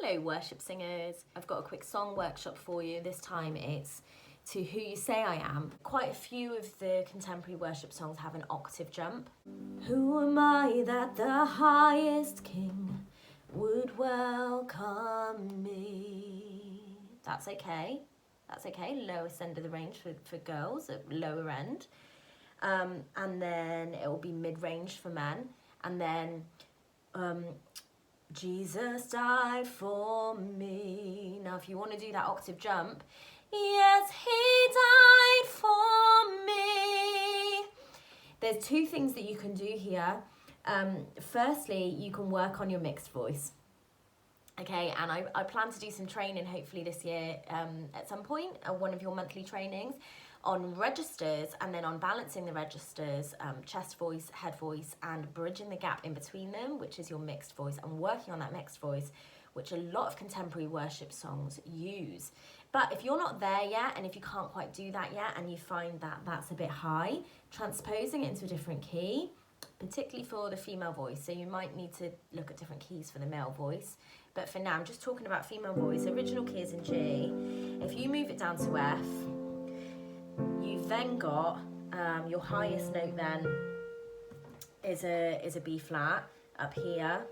Hello worship singers, I've got a quick song workshop for you. This time it's To Who You Say I Am. Quite a few of the contemporary worship songs have an octave jump. Who am I that the highest king would welcome me? That's okay, lowest end of the range for girls, at lower end. And then it will be mid-range for men, and then Jesus died for me. Now if you want to do that octave jump, yes, he died for me. There's two things that you can do here. Firstly, you can work on your mixed voice. Okay, and I plan to do some training hopefully this year at some point, one of your monthly trainings, on registers, and then on balancing the registers, chest voice, head voice, and bridging the gap in between them, which is your mixed voice, and working on that mixed voice, which a lot of contemporary worship songs use. But if you're not there yet, and if you can't quite do that yet, and you find that that's a bit high, transposing it into a different key, particularly for the female voice, so you might need to look at different keys for the male voice. But for now, I'm just talking about female voice. Original key is in G. If you move it down to F, you've then got your highest note then is a B flat up here.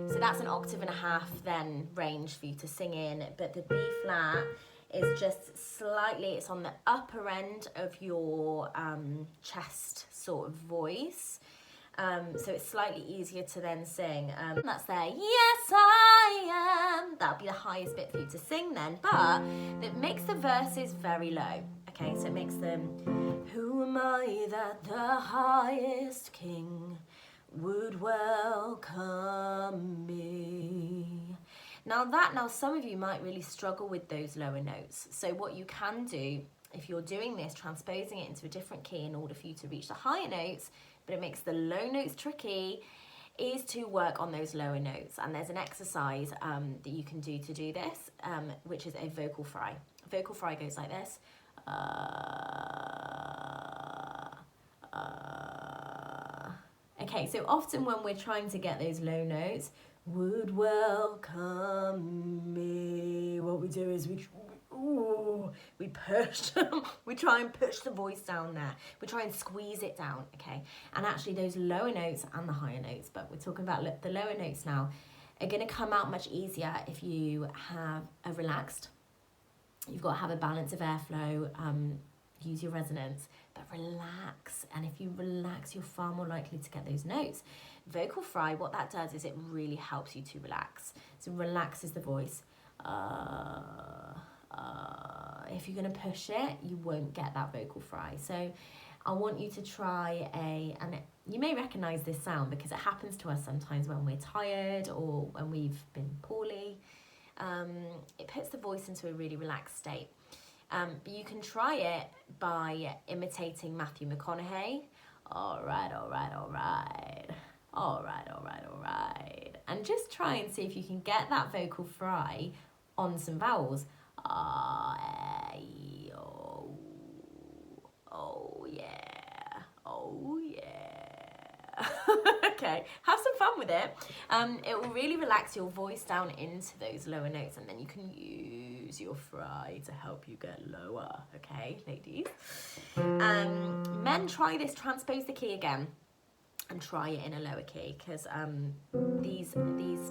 So that's an octave and a half then range for you to sing in, but the B flat is just slightly, it's on the upper end of your chest sort of voice. So it's slightly easier to then sing. That's there, yes I am. That'll be the highest bit for you to sing then, but it makes the verses very low. Okay, so it makes them, who am I that the highest king would welcome me? Now some of you might really struggle with those lower notes. So what you can do, if you're doing this, transposing it into a different key in order for you to reach the higher notes, but it makes the low notes tricky, is to work on those lower notes. And there's an exercise that you can do to do this, which is a vocal fry. A vocal fry goes like this. Okay, so often when we're trying to get those low notes, would welcome me, what we do is we push, we try and push the voice down there. We try and squeeze it down, okay? And actually those lower notes and the higher notes, but we're talking about the lower notes now, are gonna come out much easier if you have a relaxed. You've got to have a balance of airflow, use your resonance, but relax. And if you relax, you're far more likely to get those notes. Vocal fry, what that does is it really helps you to relax. So relaxes the voice. If you're going to push it, you won't get that vocal fry. So I want you to try you may recognize this sound because it happens to us sometimes when we're tired or when we've been poorly. It puts the voice into a really relaxed state. But you can try it by imitating Matthew McConaughey. All right. And just try and see if you can get that vocal fry on some vowels. Oh yeah. Okay, have some fun with it. It will really relax your voice down into those lower notes, and then you can use your fry to help you get lower. Okay, ladies. Men, try this. Transpose the key again and try it in a lower key, because these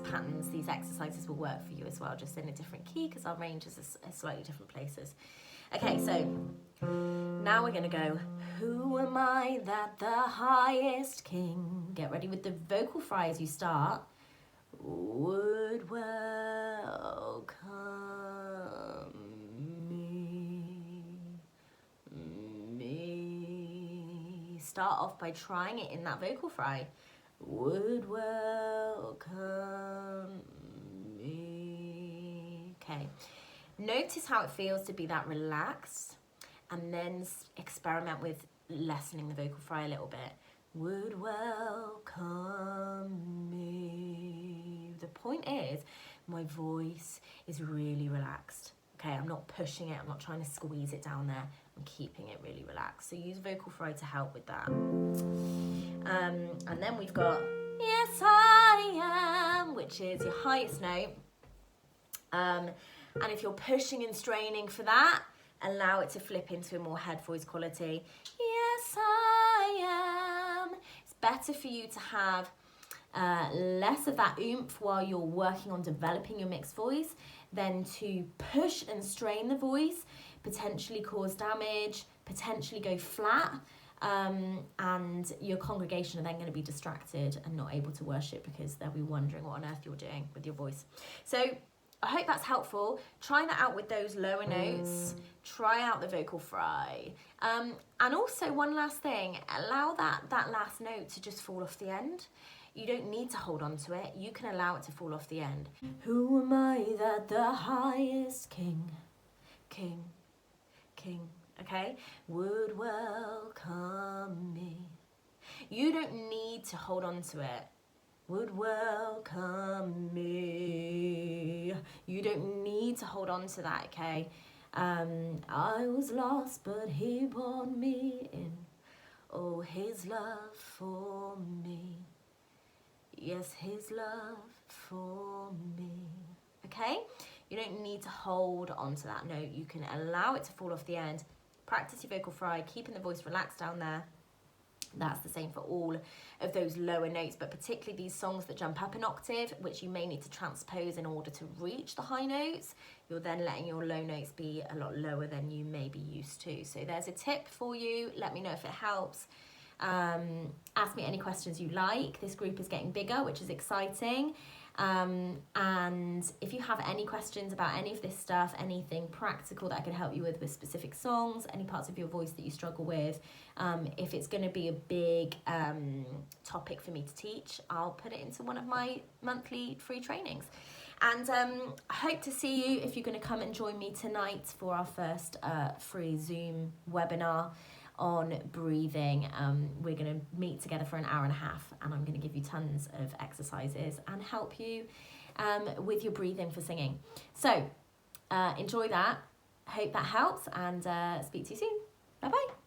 patterns, these exercises will work for you as well, just in a different key, because our ranges are slightly different places. Okay, so now we're gonna go, who am I that the highest king, get ready with the vocal fry as you start, would welcome me. Start off by trying it in that vocal fry. Would welcome me. Okay. Notice how it feels to be that relaxed, and then experiment with lessening the vocal fry a little bit. Would welcome me. The point is, my voice is really relaxed. Okay, I'm not pushing it, I'm not trying to squeeze it down there, I'm keeping it really relaxed. So use vocal fry to help with that. And then we've got, yes I am, which is your highest note. And if you're pushing and straining for that, allow it to flip into a more head voice quality. Yes, I am. It's better for you to have less of that oomph while you're working on developing your mixed voice than to push and strain the voice, potentially cause damage, potentially go flat, and your congregation are then going to be distracted and not able to worship because they'll be wondering what on earth you're doing with your voice. So I hope that's helpful. Try that out with those lower notes. Try out the vocal fry. And also one last thing, allow that last note to just fall off the end. You don't need to hold on to it. You can allow it to fall off the end. Who am I that the highest king, okay, would welcome me? You don't need to hold on to it. Would welcome me. You don't need to hold on to that, okay? I was lost, but he brought me in. Oh, his love for me. Yes, his love for me. Okay? You don't need to hold on to that note. You can allow it to fall off the end. Practice your vocal fry, keeping the voice relaxed down there. That's the same for all of those lower notes, but particularly these songs that jump up an octave, which you may need to transpose in order to reach the high notes. You're then letting your low notes be a lot lower than you may be used to. So there's a tip for you. Let me know if it helps. Ask me any questions you like. This group is getting bigger, which is exciting. And if you have any questions about any of this stuff, anything practical that I can help you with specific songs, any parts of your voice that you struggle with, if it's going to be a big topic for me to teach, I'll put it into one of my monthly free trainings. And I hope to see you if you're going to come and join me tonight for our first free Zoom webinar on breathing. We're going to meet together for an hour and a half, and I'm going to give you tons of exercises and help you with your breathing for singing. So enjoy that. Hope that helps, and speak to you soon. Bye bye.